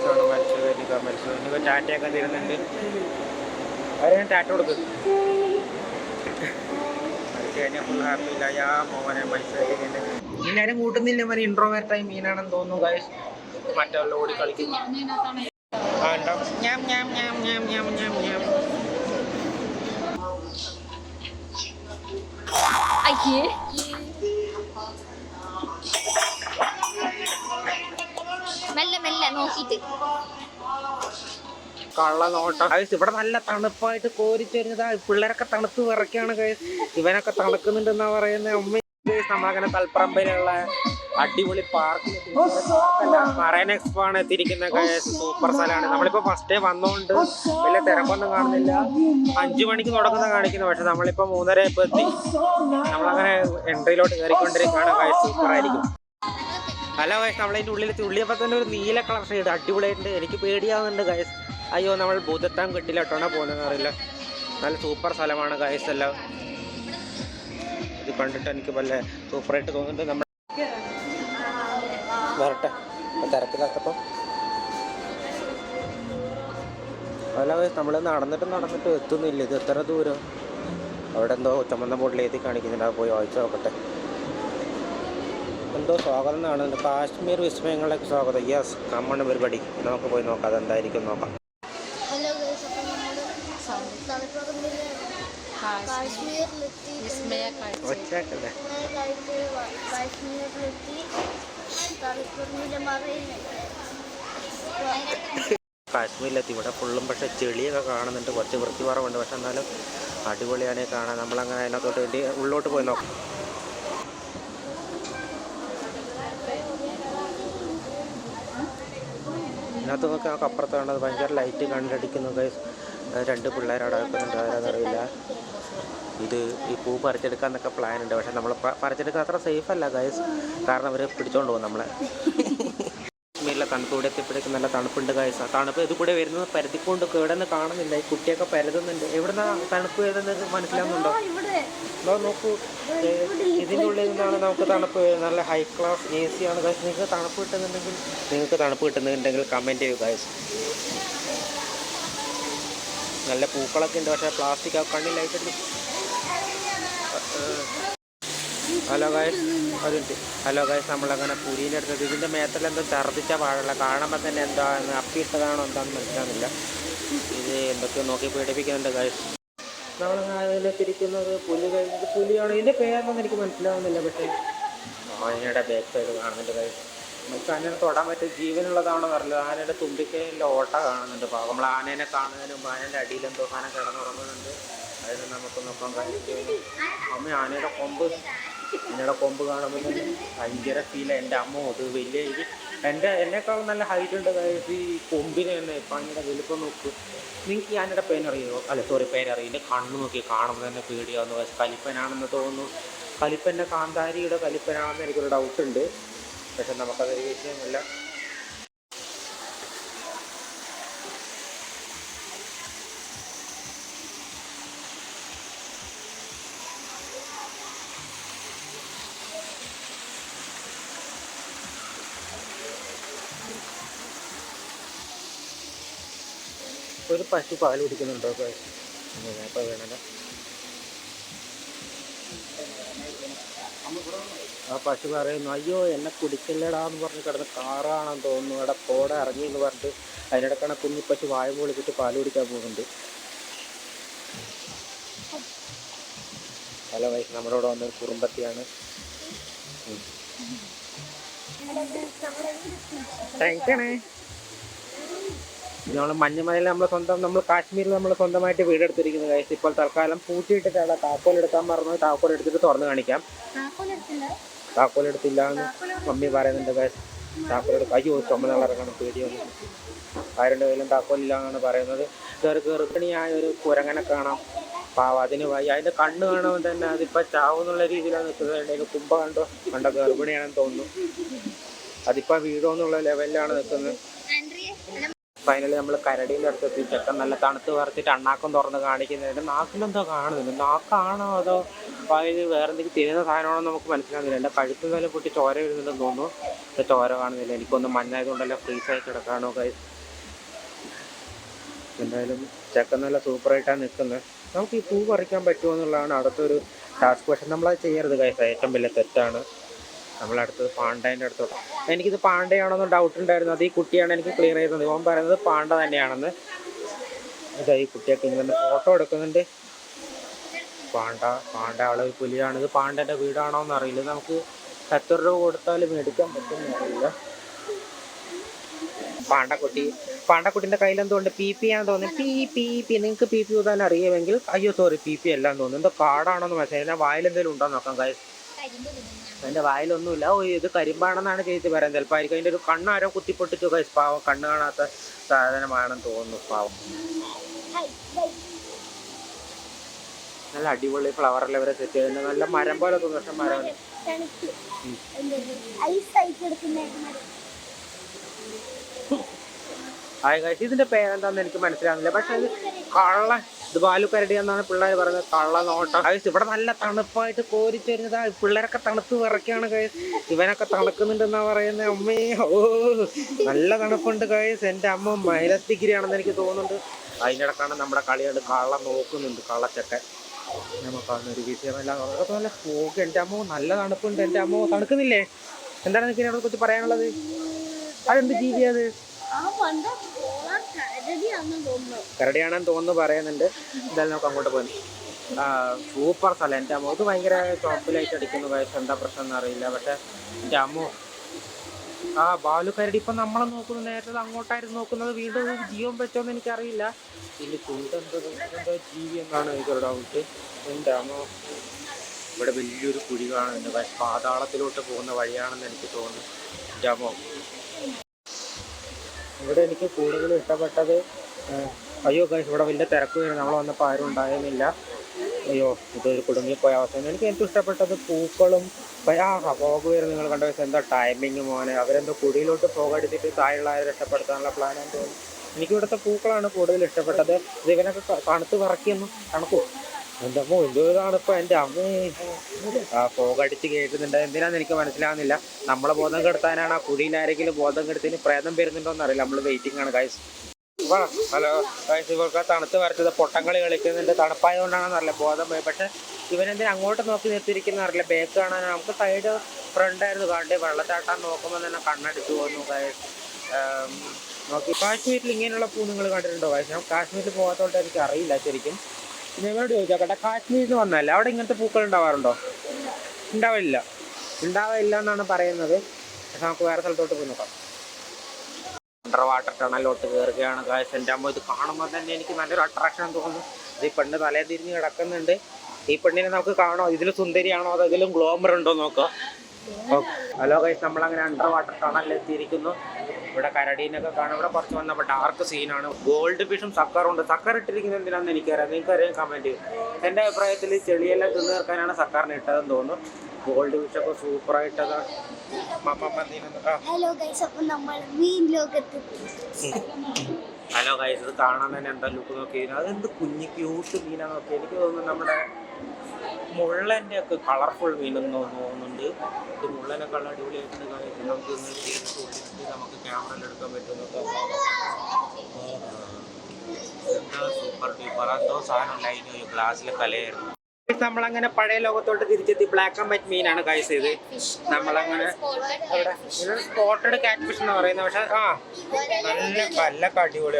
കമൽസാണ് കമൽസ് ഇനിയിപ്പോൾ ടാറ്റയൊക്കെ തരുന്നുണ്ട്. അവരെ ഞാൻ ടാറ്റ കൊടുക്കും. മരിച്ചു കഴിഞ്ഞാൽ ഫുൾ ഹാപ്പി ഇല്ല. മോനെ മത്സരിക്കുന്നുണ്ട്. എല്ലാവരും കൂട്ടുന്നില്ല. മതി ഇൻട്രോവേർട്ടായി മീനാണെന്ന് തോന്നുന്നു ഗൈസ്. മറ്റുള്ള ഓടി കളിക്കുന്നു. മെല്ലെ മെല്ലെ നോക്കിട്ട് കള്ള നോട്ടം. ഇവിടെ നല്ല തണുപ്പായിട്ട് കോരിച്ചെറിഞ്ഞതാ. പിള്ളേരൊക്കെ തണുത്ത് വിറയ്ക്കാണ് ഗൈസ്. ഇവനൊക്കെ തണുക്കുന്നുണ്ടെന്നാ പറയുന്നത്. അമ്മ നമ്മളങ്ങനെ തൽപ്പറമ്പിലുള്ള അടിപൊളി പാർക്കിൽ മറൈൻ എക്സ്പോ ആണ് എത്തിയിരിക്കുന്ന ഗൈസ്. സൂപ്പർ സ്ഥലമാണ്. നമ്മളിപ്പോ ഫസ്റ്റ് ഡേ വന്നോണ്ട് വലിയ തിരക്കൊന്നും കാണുന്നില്ല. 5 മണിക്ക് തുടങ്ങുന്ന കാണിക്കുന്നത്. പക്ഷെ നമ്മളിപ്പോ 3:30 ഇപ്പൊ എത്തി. നമ്മളങ്ങനെ എൻട്രിയിലോട്ട് കയറിക്കൊണ്ടിരിക്കുകയാണ് ഗൈസ്. സൂപ്പർ ആയിരിക്കും. ഹലോ ഗൈസ്, നമ്മളതിൻ്റെ ഉള്ളിലെത്തി. ഉള്ളിയപ്പോൾ തന്നെ ഒരു നീല കളർ ഷെയ്ഡ് അടിപൊളിയായിട്ടുണ്ട്. എനിക്ക് പേടിയാവുന്നുണ്ട് ഗൈസ്. അയ്യോ, നമ്മൾ ഭൂതത്താൻ കെട്ടിലോട്ടാണ് പോകുന്നതെന്ന് അറിയില്ല. നല്ല സൂപ്പർ സ്ഥലമാണ് ഗൈസ്. എല്ലാം ഇത് കണ്ടിട്ട് എനിക്ക് വല്ല സൂപ്പറായിട്ട് തോന്നുന്നുണ്ട്. നമ്മൾ വരട്ടെ തിരക്കിലാക്കപ്പോൾ. അല്ല ഗൈസ്, നമ്മൾ നടന്നിട്ട് എത്തുന്നില്ല. ഇത് എത്ര ദൂരം? അവിടെ എന്തോ ചുമന്ന ബോട്ടിൽ എഴുതി കാണിക്കുന്നുണ്ട്. അത് പോയി വായിച്ചു നോക്കട്ടെ. എന്തോ സ്വാഗതം എന്നാണ്. കാശ്മീർ വിസ്മയങ്ങളിലേക്ക് സ്വാഗതം. യെസ്, കമ്മണ് പരിപാടി. നമുക്ക് പോയി നോക്കാം അതെന്തായിരിക്കും നോക്കാം. കാശ്മീരിലെത്തി. ഇവിടെ ഫുള്ളും പക്ഷേ ചെളിയൊക്കെ കാണുന്നുണ്ട്. കുറച്ച് വൃത്തിപാറവുണ്ട്. പക്ഷെ എന്നാലും അടിപൊളിയാണ് കാണാൻ. നമ്മളങ്ങനെ അതിനകത്തോട്ട് വേണ്ടി ഉള്ളോട്ട് പോയി നോക്കാം. ഇതിനകത്ത് നോക്കി നമുക്ക് അപ്പുറത്ത് കാണുന്നത് ഭയങ്കര ലൈറ്റ് കണ്ടടിക്കുന്നു ഗൈസ്. 2 പിള്ളേരവിടെ വെക്കുന്നുണ്ട്. ആരാന്നറിയില്ല. ഇത് ഈ പൂ പറിച്ചെടുക്കാൻ എന്നൊക്കെ പ്ലാൻ ഉണ്ട്. പക്ഷെ നമ്മൾ പറിച്ചെടുക്കാൻ അത്ര സേഫ് അല്ല ഗൈസ്. കാരണം അവർ പിടിച്ചോണ്ട് പോകും നമ്മളെ. കാശ്മീരിലെ തണുപ്പ് ഇവിടെ എത്തിയപ്പോഴേക്കും നല്ല തണുപ്പുണ്ട് ഗൈസ്. ആ തണുപ്പ് ഇത് കൂടെ വരുന്നത് പരത്തിക്കൊണ്ട് ഇവിടെ നിന്ന് കാണുന്നില്ല. ഈ കുട്ടിയൊക്കെ പരതുന്നുണ്ട്. എവിടുന്നാ തണുപ്പ് വരുന്നത് മനസ്സിലാവുന്നുണ്ടോ? നോക്കൂ, ഇതിൻ്റെ ഉള്ളിൽ നിന്നാണ് നമുക്ക് തണുപ്പ്. നല്ല ഹൈ ക്ലാസ് AC ആണ് ഗൈസ്. നിങ്ങൾക്ക് തണുപ്പ് കിട്ടുന്നുണ്ടെങ്കിൽ കമൻറ്റ് ചെയ്യൂ ഗൈസ്. നല്ല പൂക്കളൊക്കെ ഉണ്ട്. പക്ഷേ പ്ലാസ്റ്റിക് കണ്ണിലായിട്ടുണ്ട്. ഹലോ ഗൈസ്, നമ്മളങ്ങനെ പുരീൻ്റെ അടുത്തത്. ഇതിൻ്റെ മേത്തലെന്തോ ഛർദ്ദിച്ച പാടില്ല. കാണുമ്പോൾ തന്നെ എന്താണെന്ന് അപ്പിയിട്ടതാണോ എന്താണെന്ന് മനസ്സിലാകുന്നില്ല. ഇത് എന്തൊക്കെയോ നോക്കി പേടിപ്പിക്കുന്നുണ്ട് ഗൈസ്. നമ്മളതിനെ തിരിക്കുന്നത് പുലിയാണ്. ഇതിൻ്റെ പേരൊന്നും എനിക്ക് മനസ്സിലാവുന്നില്ല. പക്ഷേ ആനയുടെ ബാക്ക് സൈഡ് കാണുന്നുണ്ട് ഗൈസ്. നമുക്ക് ആനയെ തൊടാൻ പറ്റും. ജീവനുള്ളതാണോ അറിയില്ല. ആനയുടെ തുമ്പിക്കൈയിൽ ഓട്ട കാണുന്നുണ്ട്. പാവം നമ്മൾ ആനേനെ കാണുന്നതിന് മുമ്പ് ആനേൻ്റെ അടിയിലെന്തോ സാധനം കിടന്നുറങ്ങുന്നുണ്ട്. അതിന് നമുക്ക് നോക്കാൻ കഴിയും. അമ്മ ആനയുടെ കൊമ്പ് കാണുമ്പോൾ തന്നെ ഭയങ്കര ഫീൽ. എൻ്റെ അമ്മ അത് വലിയ എന്നെക്കാളും നല്ല ഹൈറ്റ് ഉണ്ട് ഗൈസ്. ഈ കൊമ്പിന് തന്നെ ഭയങ്കര വലുപ്പം നോക്ക്. നിങ്ങൾക്ക് ഈ ആനയുടെ പേരറിയോ? പേരറിയില്ല. കണ്ണ് നോക്കി കാണുമ്പോൾ തന്നെ പേടിയാവുന്നു. കലിപ്പനാണെന്ന് തോന്നുന്നു. കലിപ്പൻ്റെ കാന്താരിയുടെ കലിപ്പനാണെന്ന് എനിക്കൊരു ഡൗട്ടുണ്ട്. പക്ഷെ നമുക്കതൊരു വിഷയമല്ല. ഒരു പശു പാൽ കുടിക്കുന്നുണ്ടോ? ഇപ്പോൾ വേണമല്ലോ. ആ പശു പറയുന്നു, അയ്യോ എന്നെ കുടിക്കല്ലടാന്ന് പറഞ്ഞ് കിടന്ന് കാറാണെന്ന് തോന്നുന്നു. ഇവിടെ പോടെ ഇറങ്ങി എന്ന് പറഞ്ഞിട്ട് അതിനിടക്കാണ് കുഞ്ഞിപ്പശു വായ പൊളിച്ചിട്ട് പാൽ കുടിക്കാൻ പോകുന്നുണ്ട്. ഹലോ വൈസ്, നമ്മുടെ ഇവിടെ വന്നൊരു കുറുമ്പത്തിയാണ്. നമ്മൾ മഞ്ഞമലയിൽ നമ്മൾ കാശ്മീരിൽ നമ്മൾ സ്വന്തമായിട്ട് വീടെടുത്തിരിക്കുന്നത് ഗൈസ്. ഇപ്പോൾ തൽക്കാലം പൂട്ടിയിട്ടിട്ടാണ്. താക്കോൽ എടുക്കാൻ പറഞ്ഞത്. താക്കോൽ എടുത്തിട്ട് തുറന്ന് കാണിക്കാം. താക്കോൽ എടുത്തില്ല എന്ന് മമ്മി പറയുന്നുണ്ട് ഗൈസ്. താക്കോൽ എടുക്കാം. അയ്യോ, ചുമന്ന ഇറങ്ങണം, പേടിയൊന്നും. ആരുടെ കയ്യിലും താക്കോലില്ല എന്നാണ് പറയുന്നത്. ഗർഭിണിയായ ഒരു കുരങ്ങനെ കാണാം. പാവം, അതിന് വയ്യ. അതിൻ്റെ കണ്ണ് കാണുമ്പോൾ തന്നെ അതിപ്പോൾ ചാവുന്നുള്ള രീതിയിലാണ് നിൽക്കുന്നത്. അതിൻ്റെ കുമ്പ കണ്ട ഗർഭിണിയാണെന്ന് തോന്നുന്നു. അതിപ്പോൾ വീഴോന്നുള്ള ലെവലിലാണ് നിൽക്കുന്നത്. ഫൈനലി നമ്മൾ കരടീൻ്റെ അടുത്തെത്തി. ചെക്കൻ നല്ല തണുത്ത് വരച്ചിട്ട് അണ്ണാക്കം തുറന്ന് കാണിക്കുന്നുണ്ട്. നാക്കിലെന്തോ കാണുന്നുണ്ട്. നാക്കാണോ അതോ വായിൽ വേറെ എന്തെങ്കിലും തിന്നുന്ന സാധനമാണോ നമുക്ക് മനസ്സിലാകുന്നില്ല. എൻ്റെ കഴുത്ത് നില പൊട്ടി ചോര വരുന്നുണ്ടെന്ന് തോന്നുന്നു. പക്ഷെ ചോര കാണുന്നില്ല. എനിക്കൊന്ന് മഞ്ഞായതുകൊണ്ടല്ല ഫ്രീസായി കിടക്കാണോ ഗൈസ്. എന്തായാലും ചെക്കൻ നല്ല സൂപ്പറായിട്ടാണ് നിൽക്കുന്നത്. നമുക്ക് ഈ പൂ പറിക്കാൻ പറ്റുമോ എന്നുള്ളതാണ് അടുത്തൊരു ടാസ്ക്. പക്ഷെ നമ്മളത് ചെയ്യരുത് ഗൈസ്, ഏറ്റവും വലിയ തെറ്റാണ്. നമ്മളടുത്തത് പാണ്ഡേൻ്റെ അടുത്തോട്ട്. എനിക്കിത് പാണ്ഡയാണോന്ന് ഡൗട്ട് ഉണ്ടായിരുന്നു. അത് ഈ കുട്ടിയാണ് എനിക്ക് ക്ലിയർ ചെയ്തത്. ഇവൻ പറയുന്നത് പാണ്ഡ തന്നെയാണെന്ന്. ഇതാ ഈ കുട്ടിയൊക്കെ ഇങ്ങനെ ഫോട്ടോ എടുക്കുന്നുണ്ട്. പാണ്ഡ ആളൊരു പുലിയാണ്. ഇത് പാണ്ഡേൻ്റെ വീടാണോ എന്നറിയില്ല. നമുക്ക് എത്ര രൂപ കൊടുത്താൽ മേടിക്കാൻ പറ്റുമെന്നറിയില്ല. പാണ്ഡക്കുട്ടിൻ്റെ കയ്യിലെന്തുകൊണ്ട് പി പി ആണെന്ന് തോന്നുന്നു. പി നിങ്ങൾക്ക് പി പി ഊതാൻ അറിയുമെങ്കിൽ, അയ്യോ സോറി പി പി എല്ലാം തോന്നുന്നു. എന്തോ കാടാണോന്ന് മനസ്സിലായി. ഞാൻ വായിലെന്തെങ്കിലും ഉണ്ടോ നോക്കാം ഗൈസ്. എൻ്റെ വായിലൊന്നുമില്ല. ഓ ഇത് കരിമ്പാണെന്നാണ് ചേച്ചി പറയുന്നത്. ചിലപ്പോൾ ആയിരിക്കും. അതിൻ്റെ ഒരു കണ്ണാരോ കുത്തിപ്പൊട്ടിച്ചു ഗൈസ്. പാവം, കണ്ണ് കാണാത്ത സാധനമാണെന്ന് തോന്നുന്നു. പാവം. നല്ല അടിപൊളി ഫ്ലവറെല്ലാം ഇവരെ സെറ്റ് ചെയ്യുന്നത്. നല്ല മരം പോലെ തോന്നുന്നു. പക്ഷെ മരം ഇതിന്റെ പേരെന്താന്ന് എനിക്ക് മനസ്സിലാകുന്നില്ല. പക്ഷെ അത് ഇത് ബാലുക്കരടി എന്നാണ് പിള്ളേർ പറയുന്നത്. കള്ള നോട്ടം. ഇവിടെ നല്ല തണുപ്പായിട്ട് കോരിച്ചൊരുന്നതാ. പിള്ളേരൊക്കെ തണുത്ത് വിറയ്ക്കാണ് ഗൈസ്. ഇവനൊക്കെ തണുക്കുന്നുണ്ടെന്നാ പറയുന്നത്. അമ്മേ ഓ നല്ല തണുപ്പുണ്ട് ഗൈസ്. എൻ്റെ അമ്മ -, ഡിഗ്രിയാണെന്ന് എനിക്ക് തോന്നുന്നുണ്ട്. അതിനിടക്കാണ് നമ്മുടെ കളിയാണ്ട് കള്ള നോക്കുന്നുണ്ട്. കള്ളച്ചൊക്കെ നമുക്കൊരു വിഷയമല്ല. അതൊക്കെ നല്ല ഫോഗ്. എൻ്റെ അമ്മ നല്ല തണുപ്പുണ്ട്. എൻ്റെ അമ്മ തണുക്കുന്നില്ലേ? എന്താണ് എനിക്ക് ഇതിനെ കുറിച്ച് പറയാനുള്ളത്? അതെന്ത് ജീവിയത്? കരടിയാണെന്ന് തോന്നുന്നു പറയുന്നുണ്ട്. എന്തായാലും നമുക്ക് അങ്ങോട്ട് പോയി. സൂപ്പർ സ്ഥലം. എൻ്റെ അമ്മ ഇത് ഭയങ്കര ചോപ്പിലായിട്ട് അടിക്കുന്നു വയസ്സ്. എന്താ പ്രശ്നം എന്നറിയില്ല. പക്ഷെ എൻ്റെ അമ്മ ബാലുക്കരടി ഇപ്പം നമ്മളെ നോക്കുന്നു. നേരത്തെ അങ്ങോട്ടായിരുന്നു നോക്കുന്നത്. വീണ്ടും ജീവൻ പറ്റുമെന്ന് എനിക്കറിയില്ല. ഇതിൽ എന്തോ ജീവി എന്നാണ് എനിക്കൊരു ഡൗട്ട്. എൻ്റെ അമ്മ ഇവിടെ വലിയൊരു കുഴി കാണുന്നുണ്ട്. പാതാളത്തിലോട്ട് പോകുന്ന വഴിയാണെന്ന് എനിക്ക് തോന്നുന്നു. എൻ്റെ അമ്മ ഇവിടെ എനിക്ക് കൂടുതൽ ഇഷ്ടപ്പെട്ടത്, അയ്യോ ഗൈസ് ഇവിടെ വലിയ തിരക്ക് വരും. നമ്മൾ വന്നപ്പോൾ ആരും ഉണ്ടായിരുന്നില്ല. അയ്യോ ഇതൊരു കുടുങ്ങിപ്പോയ അവസ്ഥ. എനിക്ക് ഏറ്റവും ഇഷ്ടപ്പെട്ടത് പൂക്കളും പോക്ക് വരും. നിങ്ങൾ കണ്ട വെച്ചാൽ എന്താ ടൈമിങ് മോനെ. അവരെന്തോ കുടിയിലോട്ട് പോകടിച്ചിട്ട് താഴെയുള്ളവരെ രക്ഷപ്പെടുത്താനുള്ള പ്ലാനാണ് തോന്നുന്നു. എനിക്ക് ഇവിടുത്തെ പൂക്കളാണ് കൂടുതൽ ഇഷ്ടപ്പെട്ടത്. ഇത് ഇവനൊക്കെ തണുത്ത് വിറക്കിയൊന്നും തണുക്കൂ. എൻ്റെ അമ്മ വലിയതാണ് ഇപ്പോൾ. എൻ്റെ അമ്മേ പോകടിച്ച് കയറ്റുന്നുണ്ട്. എന്തിനാന്ന് എനിക്ക് മനസ്സിലാവുന്നില്ല. നമ്മളെ ബോധം കെടുത്താനാണ്. ആ കുഴിയിലാരെങ്കിലും ബോധം കെടുത്തിന് പ്രേതം വരുന്നുണ്ടോന്ന് അറിയില്ല. നമ്മൾ വെയിറ്റിംഗ് ആണ് ഗൈസ്. ഹലോ ഗൈസ്, ഇവർക്ക് തണുത്ത് വരച്ചത് പൊട്ടങ്കളി കളിക്കുന്നുണ്ട്. തണുപ്പായതുകൊണ്ടാണെന്ന് അറിയില്ല ബോധം പോയി. പക്ഷെ ഇവനെന്തിനാ അങ്ങോട്ട് നോക്കി നിർത്തിയിരിക്കുന്ന അറിയില്ല. ബാക്ക് കാണാൻ നമുക്ക് സൈഡ് ഫ്രണ്ടായിരുന്നു കണ്ട്. വെള്ളച്ചാട്ടം നോക്കുമ്പോൾ തന്നെ കണ്ണടിച്ചു പോകുന്നു ഗൈസ്. നോക്കി കാശ്മീരിൽ ഇങ്ങനെയുള്ള പൂ നിങ്ങൾ കണ്ടിട്ടുണ്ടോ ഗൈസ്? ഞാൻ കാശ്മീരിൽ പോകാത്തതുകൊണ്ട് എനിക്ക് അറിയില്ല ശരിക്കും. നിങ്ങളോട് ചോദിച്ചോട്ടെ, കാശ്മീരിൽ നിന്ന് വന്നല്ലേ, അവിടെ ഇങ്ങനത്തെ പൂക്കൾ ഉണ്ടാവാറുണ്ടോ? ഉണ്ടാവില്ല എന്നാണ് പറയുന്നത്. പക്ഷെ നമുക്ക് വേറെ സ്ഥലത്തോട്ട് പോയി നോക്കാം. അണ്ടർ വാട്ടർ ടണലിലോട്ട് കയറുകയാണ് ഗൈസ്. എൻ്റെ അമ്മ ഇത് കാണുമ്പോൾ തന്നെ എനിക്ക് നല്ലൊരു അട്രാക്ഷൻ തോന്നുന്നു. ഇത് ഈ പെണ്ണ് തലേ തിരിഞ്ഞ് കിടക്കുന്നുണ്ട്. ഈ പെണ്ണിനെ നമുക്ക് കാണോ? ഇതിൽ സുന്ദരിയാണോ അതോ ഇതിലും ഗ്ലോമർ ഉണ്ടോ നോക്കാം. ഹലോ ഗൈസ്, നമ്മളങ്ങനെ അണ്ടർ വാട്ടർ ടണലിൽ എത്തിയിരിക്കുന്നു. ഇവിടെ കരടീനൊക്കെ കാണാം. ഇവിടെ കുറച്ച് വന്നപ്പോൾ ഡാർക്ക് സീനാണ്. ഗോൾഡ് ഫിഷും സക്കറുണ്ട്. സക്കർ ഇട്ടിരിക്കുന്നത് എന്തിനാണെന്ന് എനിക്കറിയാം. നിങ്ങൾക്കറിയാം കമൻറ്റ് ചെയ്യും. എൻ്റെ അഭിപ്രായത്തിൽ ചെളിയെല്ലാം തിന്നു തീർക്കാനാണ് സക്കറിന് ഇട്ടതെന്ന് തോന്നുന്നു. ഗോൾഡ് ഫിഷൊക്കെ സൂപ്പറായിട്ടതാണ്. ഹലോ ഗൈസ്, ഇത് കാണാൻ തന്നെ എന്താ ലുക്ക് നോക്കി. അതെന്ത് കുഞ്ഞ് ക്യൂട്ട് മീനാണ് നോക്കി. എനിക്ക് തോന്നുന്നു നമ്മുടെ മുള്ളൻ്റെ ഒക്കെ കളർഫുൾ മീനെന്ന് തോന്നുന്നുണ്ട്. ഇത് മുള്ളനൊക്കെ ഉള്ള അടിപൊളിയായിട്ടുണ്ട്. നമുക്ക് നമുക്ക് ക്യാമറയിൽ എടുക്കാൻ പറ്റുന്നൊക്കെ എന്താ സൂപ്പർ ഡ്യൂപ്പർ. എന്തോ സാധനം ലൈന് ഗ്ലാസ്സിലെ കലയായിരുന്നു. നമ്മളങ്ങനെ പഴയ ലോകത്തോട്ട് തിരിച്ചെത്തി. ബ്ലാക്ക് ആൻഡ് വൈറ്റ് മീനാണ് ഗൈസ്. ഇത് നമ്മളങ്ങനെ ഇവിടെ സ്പോട്ടഡ് കാറ്റ് ഫിഷ് എന്ന് പറയുന്നത്. പക്ഷെ നല്ല കല്ലൊക്കെ അടിപൊളി.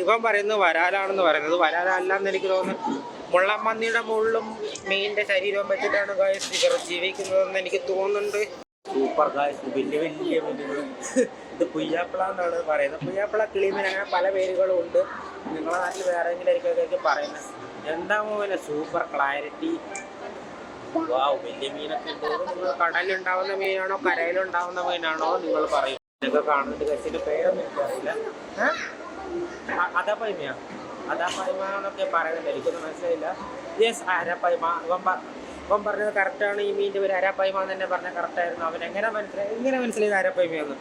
ഇവൻ പറയുന്നത് വരാലാണെന്ന് പറയുന്നത്. വരാലല്ലെന്ന് എനിക്ക് തോന്നുന്നു. മുള്ളമ്മന്നിയുടെ മുള്ളും മീനിന്റെ ശരീരവും വെച്ചിട്ടാണ് ഗൈസ് ഇവർ ജീവിക്കുന്നതെന്ന് എനിക്ക് തോന്നുന്നുണ്ട്. സൂപ്പർ ഗൈസ്, വലിയ മീനുകൾ. ഇത് പുയ്യാപ്പിള എന്നാണ് പറയുന്നത്. പുയ്യാപ്പിള, കിളിമീൻ, അങ്ങനെ പല പേരുകളും ഉണ്ട്. നിങ്ങളുടെ നാട്ടിൽ വേറെ എങ്ങനെയായിരിക്കും പറയുന്നത്. എന്താ മോനെ സൂപ്പർ ക്ലാരിറ്റി. വലിയ മീനൊക്കെ ഉണ്ട്. നിങ്ങൾ കടലുണ്ടാവുന്ന മീനാണോ കരയിലുണ്ടാവുന്ന മീനാണോ നിങ്ങൾ പറയും. ഇതൊക്കെ കാണുന്നുണ്ട് ഗൈസിന്റെ പേരൊന്നും എനിക്കറിയില്ല. അതാപൈമ പറയുന്നത് എനിക്കൊന്നും മനസ്സിലായില്ല. യെസ്, അരപ്പൈമ. ഇവൻ പറഞ്ഞത് കറക്റ്റാണ്. ഈ മീൻ്റെ പേര് അരപ്പൈമ എന്ന് തന്നെ പറഞ്ഞാൽ കറക്റ്റായിരുന്നു. അവൻ എങ്ങനെ മനസ്സിലായത് അരപ്പൈമയെന്ന്?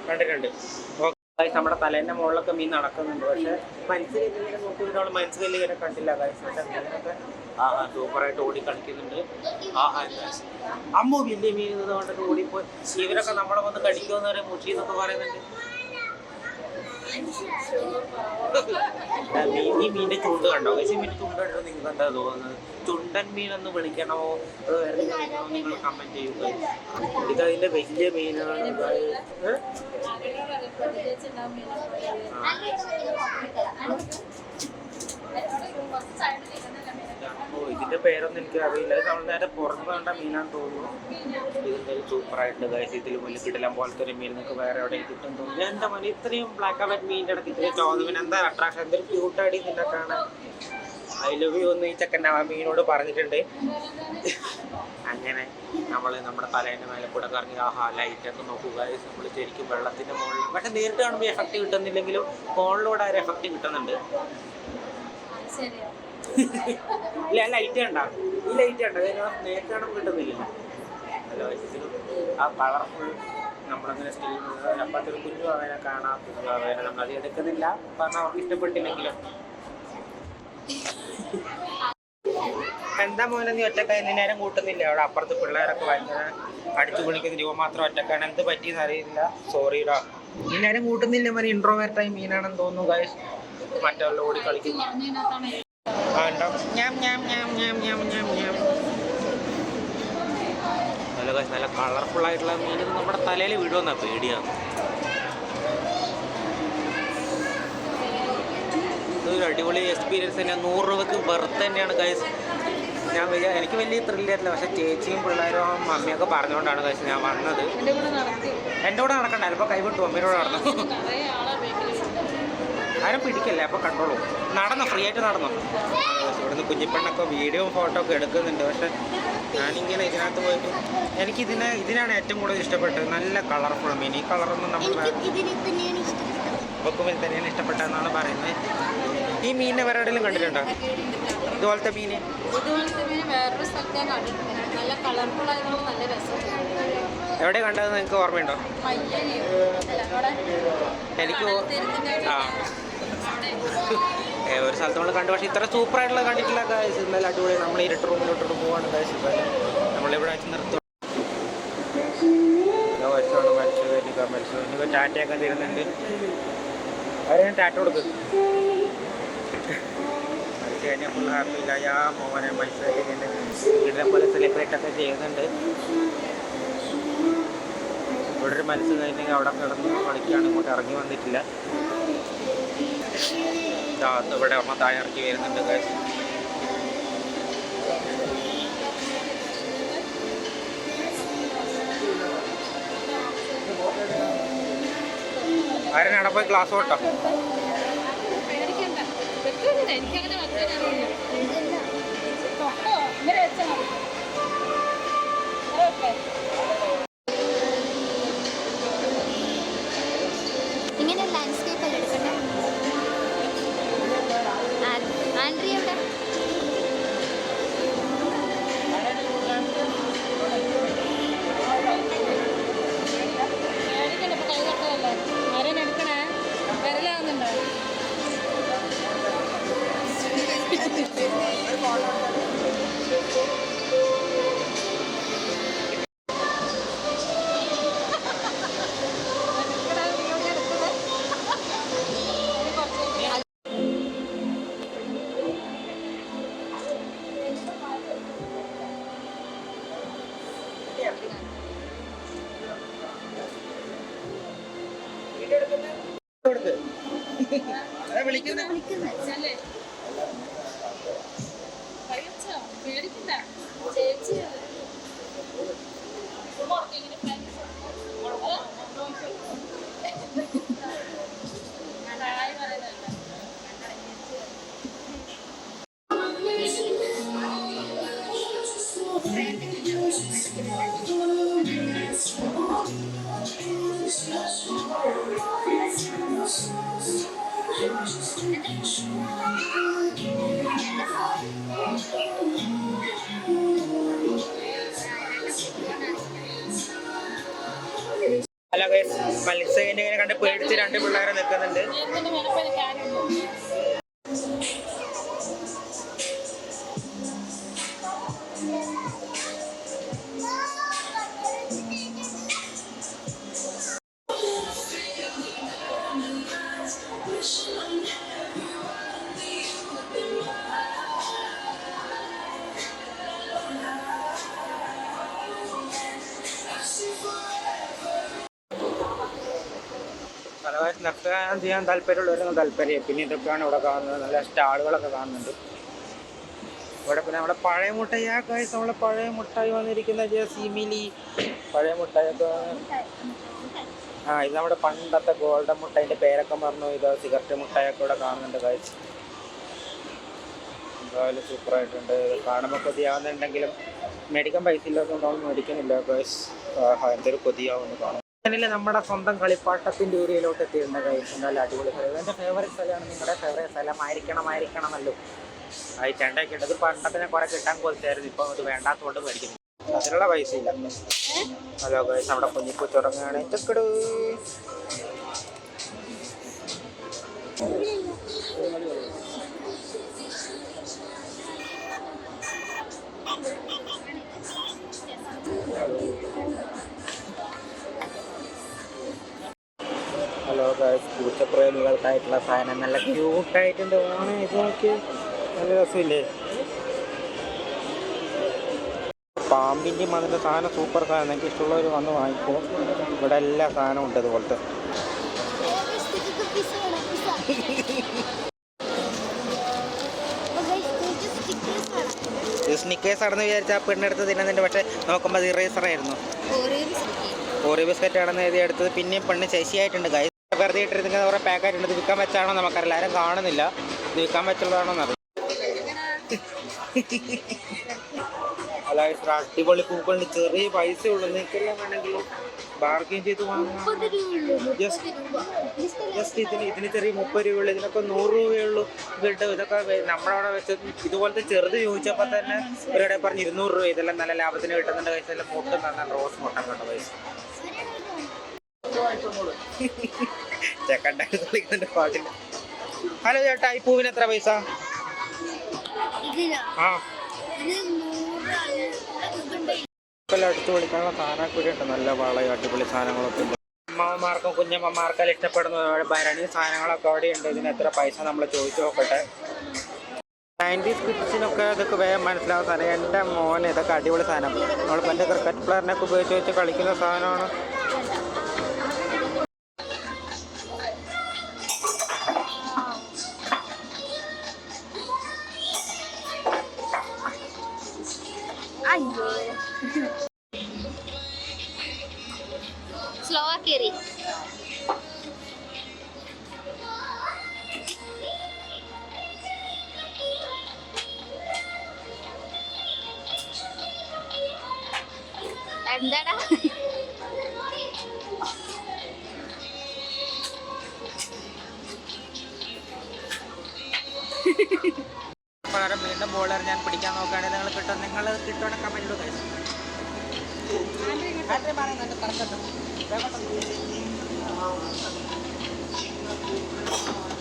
കണ്ടിട്ടുണ്ട്. ഗൈസ് നമ്മുടെ തലേൻ്റെ മുകളിലൊക്കെ മീൻ നടക്കുന്നുണ്ട്. പക്ഷെ മനസ്സിലിങ്ങനെ നോക്കി നമ്മൾ മനസ്സിലിങ്ങനെ കണ്ടില്ല ഗൈസ്. പക്ഷെ മീനൊക്കെ സൂപ്പറായിട്ട് ഓടി കളിക്കുന്നുണ്ട്. അമ്മ വലിയ മീൻ കൊണ്ടിട്ട് ഓടിപ്പോയി. ഇവരൊക്കെ നമ്മളെ വന്ന് കടിക്കുമെന്ന് വരെ മുഷി എന്നൊക്കെ പറയുന്നുണ്ട്. ഈ മീനിന്റെ ചുണ്ട് കണ്ടോ? ഈ മീൻ ചുണ്ട് കണ്ടോ? നിങ്ങൾക്ക് എന്താ തോന്നുന്നത്? ചുണ്ടൻ മീൻ എന്ന് വിളിക്കണമോ അത് വേറെ നിങ്ങൾ കമന്റ് ചെയ്യുക. ഇതതിന്റെ വലിയ മീനാണ്. ഇതിന്റെ പേരൊന്നും എനിക്ക് അറിയില്ല. ഇത് നമ്മൾ നേരെ പുറത്ത് കണ്ട മീനാന്ന് തോന്നുന്നു. ഇതിന്റെ സൂപ്പറായിട്ട് ഗൈസ്. ഇതിൽ മുന്നിൽ കിടലാൻ പോലത്തെ ഒരു മീൻ നിങ്ങൾക്ക് വേറെ എവിടെ കിട്ടും തോന്നുന്നു. എന്താ മതി ഇത്രയും ബ്ലാക്ക് ആൻഡ് വൈറ്റ് മീനിന്റെ ഇടയ്ക്ക് ഇത്രയും ചോന്ന മീൻ എന്താ അട്രാക്ഷൻ? എന്തൊരു ക്യൂട്ടായിട്ട് നിന്നെ കാണാൻ. ഐ ലവ് യു എന്ന് ഈ ചെക്കൻ ആ മീനോട് പറഞ്ഞിട്ടുണ്ട്. അങ്ങനെ നമ്മൾ നമ്മുടെ തലേൻ്റെ മേലെ കൂടെ കറങ്ങി ലൈറ്റൊക്കെ നോക്കുക. നമ്മൾ ശരിക്കും വെള്ളത്തിൻ്റെ മുകളിൽ പക്ഷെ നേരിട്ട് കാണുമ്പോൾ എഫക്റ്റ് കിട്ടുന്നില്ലെങ്കിലും ഫോണിലൂടെ ആ ഒരു എഫക്റ്റ് കിട്ടുന്നുണ്ട്. ഇല്ല ലൈറ്റ് കണ്ട ഈ ലൈറ്റ് കണ്ട നേരിട്ട് കാണുമ്പോൾ കിട്ടുന്നില്ല. അല്ല ആ കളർഫുൾ നമ്മളങ്ങനെ സ്റ്റീം അപ്പോഴത്തെ ഒരു കുഞ്ഞു അവനെ കാണാം. കുഞ്ഞു അവനെ നമ്മളത് എടുക്കുന്നില്ല കാരണം അവർക്ക് ഇഷ്ടപ്പെട്ടില്ലെങ്കിലും. എന്താ മോനെ നീ ഒറ്റക്കായി നേരം കൂട്ടുന്നില്ല? അവിടെ അപ്പുറത്ത് പിള്ളേരൊക്കെ ഭയങ്കര അടിച്ചു പൊളിക്കുന്ന രൂപ മാത്രം ഒറ്റക്കാണ്. എന്ത് പറ്റിയെന്ന് അറിയില്ല. സോറിടാ. നേരം കൂട്ടുന്നില്ല. മതി ഇൻട്രോവേർട്ടായി മീനാണെന്ന് തോന്നുന്നു ഗൈസ്. മറ്റുള്ള ഓടി കളിക്കുന്നു. നല്ല ഗൈസ് നല്ല കളർഫുൾ ആയിട്ടുള്ള മീൻ നമ്മുടെ തലയിൽ വീഴുമെന്നാ പേടിയാണ്. ഇതൊരു അടിപൊളി എക്സ്പീരിയൻസ് തന്നെയാണ്. 100 രൂപക്ക് ബർത്ത് തന്നെയാണ് ഗൈസ്. എനിക്ക് വലിയ ത്രില്ലായിട്ടില്ല. പക്ഷെ ചേച്ചിയും പിള്ളേരും മമ്മിയൊക്കെ പറഞ്ഞുകൊണ്ടാണ് ഗൈസ് ഞാൻ വന്നത്. എൻ്റെ കൂടെ നടക്കണ്ട. ചിലപ്പോൾ കൈവിട്ടു അമ്മയോട് നടന്നു. ആരും പിടിക്കല്ലേ അപ്പോൾ കണ്ടോളൂ. നടന്നോ ഫ്രീ ആയിട്ട് നടന്നോ. ഇവിടുന്ന് കുഞ്ഞിപ്പെണ്ണൊക്കെ വീഡിയോ ഫോട്ടോ ഒക്കെ എടുക്കുന്നുണ്ട്. പക്ഷെ ഞാനിങ്ങനെ ഇതിനകത്ത് പോയിട്ട് ഇതിനാണ് ഏറ്റവും കൂടുതൽ ഇഷ്ടപ്പെട്ടത്. നല്ല കളർഫുൾ മീൻ. ഈ കളറൊന്നും നമ്മൾ വെക്കുമ്പോൾ തന്നെയാണ് ഇഷ്ടപ്പെട്ടതെന്നാണ് പറയുന്നത്. ഈ മീനിനെ വേറെ എവിടെയെങ്കിലും കണ്ടിട്ടുണ്ടോ ഇതുപോലത്തെ മീൻ? എവിടെ കണ്ടതെന്ന് നിങ്ങൾക്ക് ഓർമ്മയുണ്ടോ? എനിക്ക് ഒരു സ്ഥലത്ത് നമ്മൾ കണ്ടു. പക്ഷേ ഇത്ര സൂപ്പറായിട്ടുള്ള കണ്ടിട്ടില്ല ഗൈസ്. നല്ല അടിപൊളി. നമ്മൾ ഇരുട്ട് റൂമിലോട്ട് പോവാണ് ഗൈസ്. നമ്മളിവിടെ വെച്ച് നിർത്തും. മത്സ്യം ടാറ്റയൊക്കെ തരുന്നുണ്ട്. അവരെ ടാറ്റ കൊടുക്കും. മത്സ്യം കഴിഞ്ഞാൽ ഫുൾ ഹാപ്പിയില്ല. മോനെ മത്സ്യം ഇതിനെ പോലെ സെലിബ്രേറ്റ് ഒക്കെ ചെയ്യുന്നുണ്ട്. ഇവിടെ ഒരു മത്സ്യം കഴിഞ്ഞെങ്കിൽ അവിടെ കിടന്ന് കളിക്കുകയാണ്. ഇങ്ങോട്ട് ഇറങ്ങി വന്നിട്ടില്ല. ഇവിടെ ഒരെണ്ണം താഴെ ഇറക്കി വരുന്നുണ്ട് ഗൈസ്. ആരും അവിടെ പോയി ക്ലാസ് പോട്ടോ. ഇങ്ങനെ ലാൻഡ്സ്കേപ്പ് അല്ലേ എടുക്കണ്ടേ? ആൻഡ്രി എവിടെ? അല്ല ഗൈസ്, മത്സ്യനെ ഇങ്ങനെ കണ്ട് പേടിച്ച് രണ്ട് പിള്ളേരെ നിൽക്കുന്നുണ്ട്. പലവാഴ്ച നൃത്തഗാനം ചെയ്യാൻ താല്പര്യമുള്ളവരൊന്നും താല്പര്യം. പിന്നെ ഇതൊക്കെയാണ് ഇവിടെ കാണുന്നത്. നല്ല സ്റ്റാളുകളൊക്കെ കാണുന്നുണ്ട് ഇവിടെ. പിന്നെ നമ്മുടെ പഴയ മുട്ടായി, ആ കാഴ്ച നമ്മളെ പഴയ മുട്ടായി വന്നിരിക്കുന്ന സിമിലി പഴയ മുട്ടായിയൊക്കെ. ഇത് നമ്മുടെ പണ്ടത്തെ ഗോൾഡൻ മുട്ടായിൻ്റെ പേരൊക്കെ പറഞ്ഞു. ഇത് സിഗരറ്റ് മുട്ടായൊക്കെ ഇവിടെ കാണുന്നുണ്ട് കാഴ്ച. എന്തായാലും സൂപ്പറായിട്ടുണ്ട്. കാണുമ്പോൾ കൊതിയാവുന്നുണ്ടെങ്കിലും മേടിക്കാൻ പൈസ ഇല്ലാത്തതുകൊണ്ടാവും മേടിക്കുന്നില്ല കാഴ്ച. എന്തൊരു കൊതിയാവുന്നു കാണും. അങ്ങനെയല്ലേ നമ്മുടെ സ്വന്തം കളിപ്പാട്ടത്തിൻ്റെ ഏരിയയിലോട്ട് എത്തിയിട്ടുണ്ട് കാഴ്ച. നല്ല അടിപൊളി സ്ഥലം. എൻ്റെ ഫേവറേറ്റ് സ്ഥലമാണ്. നിങ്ങളുടെ ഫേവറേറ്റ് സ്ഥലം ആയിരിക്കണമല്ലോ. ചെണ്ടയൊക്കെ ഉണ്ട്. ഇത് പണ്ടത്തിനെ കുറെ കിട്ടാൻ കൊതിച്ചായിരുന്നു. ഇപ്പം ഇത് വേണ്ടാത്തതുകൊണ്ട് മേടിക്കുന്നു. അതിനുള്ള പൈസ ഇല്ല. ഹലോ ഗൈസ്, നമ്മുടെ കുഞ്ഞിപ്പൂച്ച ഉറങ്ങുകയാണ്. ചെക്കട് ഹലോ ഗൈസ്, പൂച്ചപ്രേമികൾക്കായിട്ടുള്ള സാധനം നല്ല ക്യൂട്ടായിട്ടുണ്ട്. ഇത് നോക്കി, നല്ല രസമില്ലേ? പാമ്പിൻ്റെയും അതിൻ്റെ സാധനം സൂപ്പർ സാധനം. എനിക്ക് ഇഷ്ടമുള്ളവർ വന്ന് വാങ്ങിക്കോ. ഇവിടെ എല്ലാ സാധനവും ഉണ്ട് അതുപോലത്തെ. സ്നിക്കേഴ്സ് ആണെന്ന് വിചാരിച്ചാൽ ആ പെണ്ണെടുത്ത് തിന്നുന്നുണ്ട്. പക്ഷേ നോക്കുമ്പോൾ അത് ഇറേസറായിരുന്നു. ഓറിയോ ബിസ്ക്കറ്റ് ആണെന്ന് എഴുതി എടുത്തത്. പിന്നെയും പെണ്ണ് ശശിയായിട്ടുണ്ട്. കൈ വെറുതെ ഇട്ടിരുന്ന കുറേ പാക്കായിട്ടുണ്ട്. ഇത് വിൽക്കാൻ വെച്ചാണോ നമുക്കറിയില്ല. ആരും കാണുന്നില്ല. ഇത് വിൽക്കാൻ വെച്ചുള്ളതാണോ എന്നറിയാം. അല്ല, ഇത്ര അടിപൊളി പൂക്കളുണ്ട്. ചെറിയ പൈസ ഉള്ളൂ. നിൽക്കെല്ലാം വേണമെങ്കിൽ ബാർഗെയിൻ ചെയ്ത് വാങ്ങാം. ജസ്റ്റ് ഇതിന് ചെറിയ 30 രൂപയുള്ളൂ. ഇതിനൊക്കെ 100 രൂപയുള്ളൂ കിട്ടും. ഇതൊക്കെ നമ്മളവിടെ വെച്ച് ഇതുപോലത്തെ ചെറുത് ചോദിച്ചപ്പോൾ തന്നെ ഒരിടെ പറഞ്ഞ് 200 രൂപ. ഇതെല്ലാം നല്ല ലാഭത്തിന് കിട്ടുന്നുണ്ട്. പൈസ എല്ലാം മുട്ടും തന്നെ റോസ് മുട്ട കേട്ടോ പൈസ. ചെക്കണ്ടായി കളിക്കുന്നുണ്ട് പാട്ടില്ല. ഹലോ ചേട്ടാ, ഈ പൂവിന് എത്ര പൈസ? അടുത്ത് വിളിക്കാനുള്ള സാധനമൊക്കെ കൂടി ഉണ്ട്. നല്ല വളയും അടിപൊളി സാധനങ്ങളൊക്കെ ഉണ്ട്. അമ്മമാർക്കും കുഞ്ഞമ്മമാർക്കെല്ലാം ഇഷ്ടപ്പെടുന്ന ഭരണി സാധനങ്ങളൊക്കെ അവിടെ ഉണ്ട്. ഇതിന് എത്ര പൈസ നമ്മൾ ചോദിച്ചു നോക്കട്ടെ. 90s കിഡ്സിനൊക്കെ ഇതൊക്കെ വേഗം മനസ്സിലാവുന്ന സാധനം. എൻ്റെ മോനെ ഇതൊക്കെ അടിപൊളി സാധനം. നമ്മളിപ്പോൾ എൻ്റെ ക്രിക്കറ്റ് പ്ലെയറിനൊക്കെ ഉപയോഗിച്ച് വെച്ച് കളിക്കുന്ന സാധനമാണ്. സ്ലോ ആക്കി. എന്താടാ പകരം വീണ്ടും ബോളർ ഞാൻ പിടിക്കാൻ നോക്കുകയാണെങ്കിൽ നിങ്ങൾ കിട്ടുവാണെങ്കിൽ കമൻറ്റ് ഇടുക.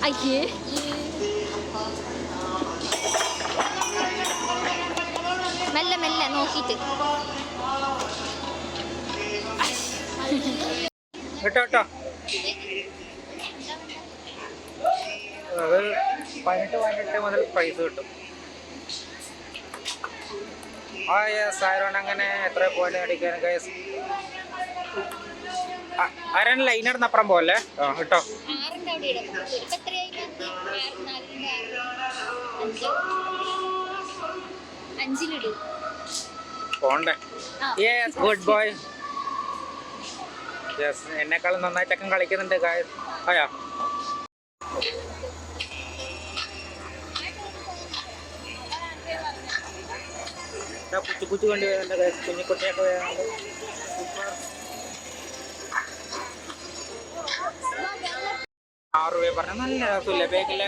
അയ്യേ, മെല്ലെ മെല്ലെ നോക്കിയിട്ട് കേട്ടോ. അത് 18 മുതൽ പ്രൈസ് കിട്ടും. സാരോണ്ട് അങ്ങനെ എത്ര പോയിന്റ് അടിക്കാൻ ഗൈസ്. ആരാണ് ലൈനറിനപ്പുറം പോലെ കേട്ടോ. പോണ്ടേ? Yes, good boy. യെസ്, എന്നെക്കാളും നന്നായിട്ടൊക്കെ കളിക്കുന്നുണ്ട് ഗൈസ്. ആയാ കുച്ചു കൊണ്ട് വരുന്നുണ്ട് ഗൈസ്. കുഞ്ഞിക്കുട്ടിയൊക്കെ വരുന്നുണ്ട്. സൂപ്പർ. 6 രൂപ പറഞ്ഞാൽ നല്ല രസമില്ല. ബേക്കിലെ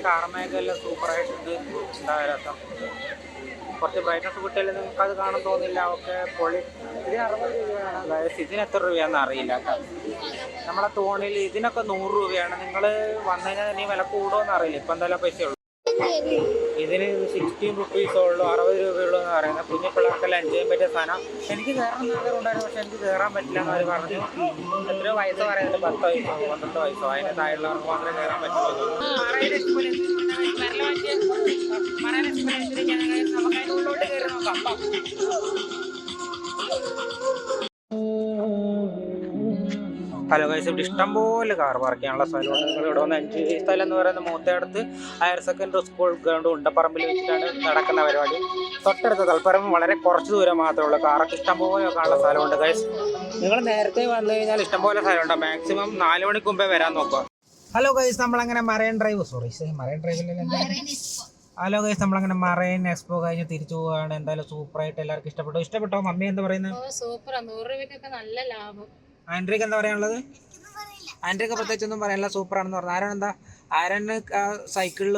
കാർമയൊക്കെ എല്ലാം സൂപ്പറായിട്ടുണ്ട്. എന്താ രസം. കുറച്ച് ബ്രൈറ്റ്നസ് കിട്ടിയാൽ നിങ്ങൾക്ക് അത് കാണാൻ തോന്നില്ല. ഓക്കെ പൊളി. ഇതിന് 60 രൂപയാണ് ഗൈസ്. ഇതിന് എത്ര രൂപയാണെന്ന് അറിയില്ല കേട്ടോ. നമ്മളെ തോണിയിൽ ഇതിനൊക്കെ 100 രൂപയാണ്. നിങ്ങൾ വന്നു കഴിഞ്ഞാൽ ഇനി വില കൂടുമോയെന്ന് അറിയില്ല. ഇപ്പം എന്തായാലും പൈസയുള്ളൂ. ഇതിന് 16 റുപ്പീസേ ഉള്ളൂ, 60 രൂപയുള്ളൂ എന്ന് പറയുന്നത്. കുഞ്ഞു പിള്ളേർക്കെല്ലാം എൻജോയ് ചെയ്യാൻ പറ്റിയ സാധനം. എനിക്ക് കയറാൻ ആഗ്രഹം ഉണ്ടായിരുന്നു, പക്ഷെ എനിക്ക് കയറാൻ പറ്റില്ല എന്ന് അവർ പറഞ്ഞു. എത്രയോ വയസ്സ് പറയുന്നത്, 10 വയസ്സോ 12 വയസ്സോ അതിന് താഴെയുള്ളവർക്ക് മാത്രമേ കയറാൻ പറ്റുള്ളൂ. നമുക്ക് അതിൻ്റെ ഉള്ളിലോട്ട് കയറി നോക്കാം. ഹലോ ഗൈസ്, ഇവിടെ ഇഷ്ടംപോലെ കാർ പാർക്ക് ചെയ്യാനുള്ള സ്ഥലമുണ്ട്. നിങ്ങൾ ഇവിടെ വന്ന് എൻജോയ് ചെയ്യുന്ന സ്ഥലം എന്ന് പറയുന്നത് മൂത്തയടുത്ത് ഹയർ സെക്കൻഡറി സ്കൂൾ ഗ്രൗണ്ട് ഉണ്ടപ്പറമ്പിൽ വെച്ചിട്ടാണ് നടക്കുന്ന പരിപാടി. തൊട്ടടുത്ത തൽപ്പറമ്പ് വളരെ കുറച്ച് ദൂരം മാത്രമേ ഉള്ളൂ. കാറൊക്കെ ഇഷ്ടംപോലെ കാണുന്ന സ്ഥലമുണ്ട് ഗൈസ്. നിങ്ങൾ നേരത്തെ വന്നു കഴിഞ്ഞാൽ ഇഷ്ടംപോലെ സ്ഥലമുണ്ട്. മാക്സിമം 4 മണിക്ക് മുമ്പേ വരാൻ നോക്കുക. ഹലോ ഗൈസ്, നമ്മളങ്ങനെ മറൈൻ ഡ്രൈവിൽ ഹലോ ഗൈസ്, നമ്മളങ്ങനെ മറൈൻ എക്സ്പോ കഴിഞ്ഞ് തിരിച്ചു പോവുകയാണ്. എന്തായാലും സൂപ്പറായിട്ട് എല്ലാവർക്കും ഇഷ്ടപ്പെട്ടോ? മമ്മി എന്താ പറയുന്നത്? സൂപ്പർ, 100 രൂപയ്ക്കൊക്കെ നല്ല ലാഭം. ആൻഡ്രിക്ക് എന്താ പറയാനുള്ളത്? ആൻഡ്രിക്ക് പ്രത്യേകിച്ചൊന്നും പറയാനില്ല, സൂപ്പറാണെന്ന് പറഞ്ഞു. ആരണ് സൈക്കിളിൽ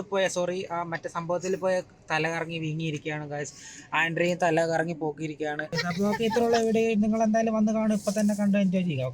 മറ്റേ സംഭവത്തിൽ പോയ തല കറങ്ങി വീങ്ങിയിരിക്കുകയാണ് ഗൈസ്. ആൻഡ്രിയും തല കറങ്ങി പോക്കിയിരിക്കുകയാണ്. അപ്പോൾ ഓക്കെ, ഇത്രയുള്ള വീഡിയോ നിങ്ങൾ എന്തായാലും വന്ന് കാണും. ഇപ്പം തന്നെ കണ്ട് എൻജോയ് ചെയ്യുക.